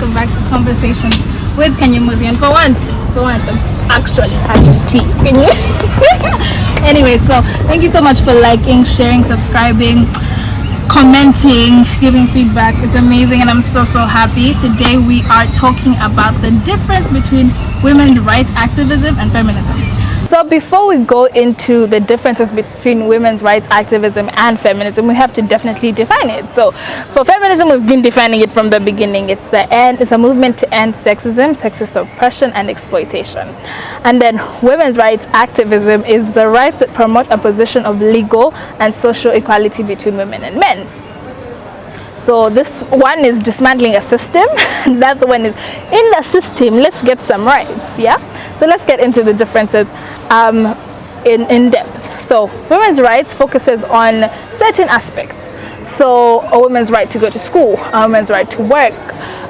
welcome back to Conversations with Kanyamuzi. And for once, I'm actually having tea. Can you? Anyway, so thank you so much for liking, sharing, subscribing, commenting, giving feedback. It's amazing, and I'm so happy. Today we are talking about the difference between women's rights activism and feminism. So before we go into the differences between women's rights activism and feminism, we have to definitely define it. So for feminism, we've been defining it from the beginning. It's a movement to end sexism, sexist oppression, and exploitation. And then women's rights activism is the rights that promote a position of legal and social equality between women and men. So this one is dismantling a system. That one is in the system. Let's get some rights. Yeah. So let's get into the differences in depth. So women's rights focuses on certain aspects. So a woman's right to go to school, a woman's right to work,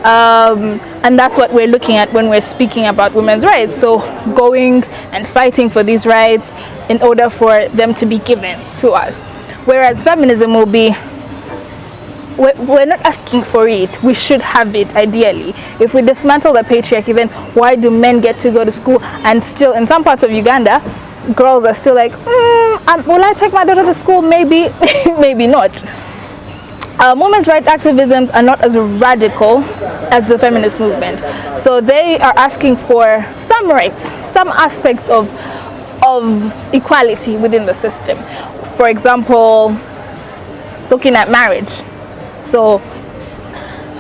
and that's what we're looking at when we're speaking about women's rights. So going and fighting for these rights in order for them to be given to us. Whereas feminism will be, we're not asking for it, we should have it ideally. If we dismantle the patriarchy, then why do men get to go to school? And still in some parts of Uganda, girls are still like, will I take my daughter to school? Maybe, maybe not. Women's rights activisms are not as radical as the feminist movement. So they are asking for some rights, some aspects of equality within the system. For example, looking at marriage. So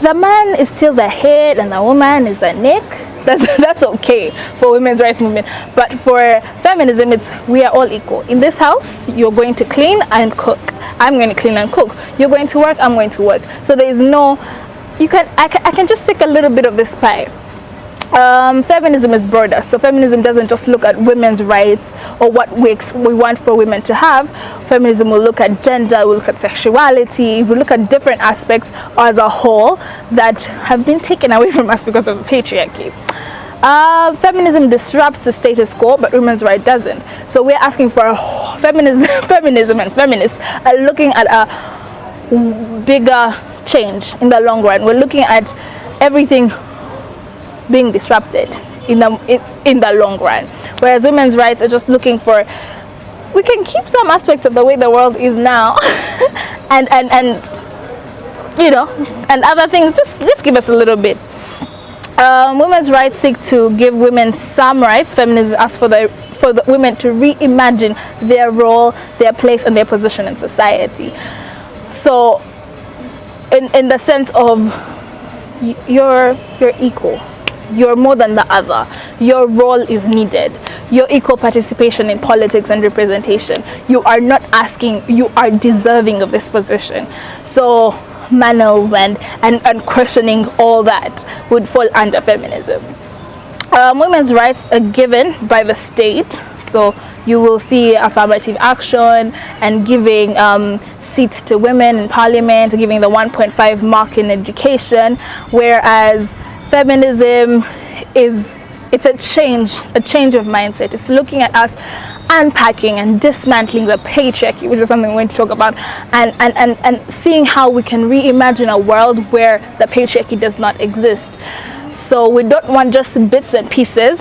the man is still the head and the woman is the neck. That's okay for women's rights movement. But for feminism, it's we are all equal. In this house, you're going to clean and cook. I'm going to clean and cook. You're going to work, I'm going to work. So there is no, I can just take a little bit of this pie. Feminism is broader. So feminism doesn't just look at women's rights or what we want for women to have. Feminism will look at gender, will look at sexuality, will look at different aspects as a whole that have been taken away from us because of the patriarchy. Feminism disrupts the status quo, but women's right doesn't. So we're asking for feminism and feminists are looking at a bigger change in the long run. We're looking at everything being disrupted in the long run, whereas women's rights are just looking for, we can keep some aspects of the way the world is now and you know, and other things, just give us a little bit. Women's rights seek to give women some rights. Feminism asks for the women to reimagine their role, their place, and their position in society. So in the sense of you're equal. You're more than the other. Your role is needed. Your equal participation in politics and representation. You are not asking, you are deserving of this position. So manners and questioning all that would fall under feminism. Women's rights are given by the state. So you will see affirmative action and giving seats to women in parliament, giving the 1.5 mark in education, whereas feminism it's a change of mindset. It's looking at us unpacking and dismantling the patriarchy, which is something we're going to talk about, and seeing how we can reimagine a world where the patriarchy does not exist. So we don't want just bits and pieces.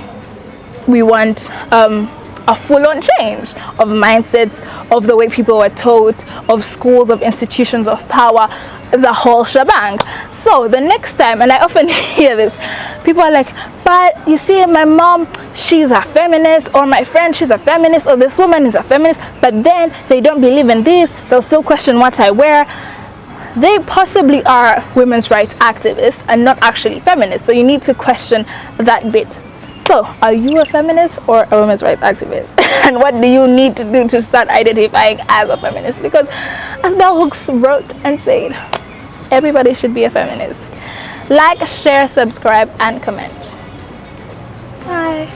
We want a full-on change of mindsets, of the way people were taught, of schools, of institutions of power, the whole shebang. So the next time, and I often hear this, people are like, but you see, my mom, she's a feminist, or my friend, she's a feminist, or this woman is a feminist, but then they don't believe in this, they'll still question what I wear. They possibly are women's rights activists and not actually feminists, so you need to question that bit. So, are you a feminist or a women's rights activist? And what do you need to do to start identifying as a feminist? Because as Bell Hooks wrote and said, everybody should be a feminist. Like, share, subscribe, and comment. Bye.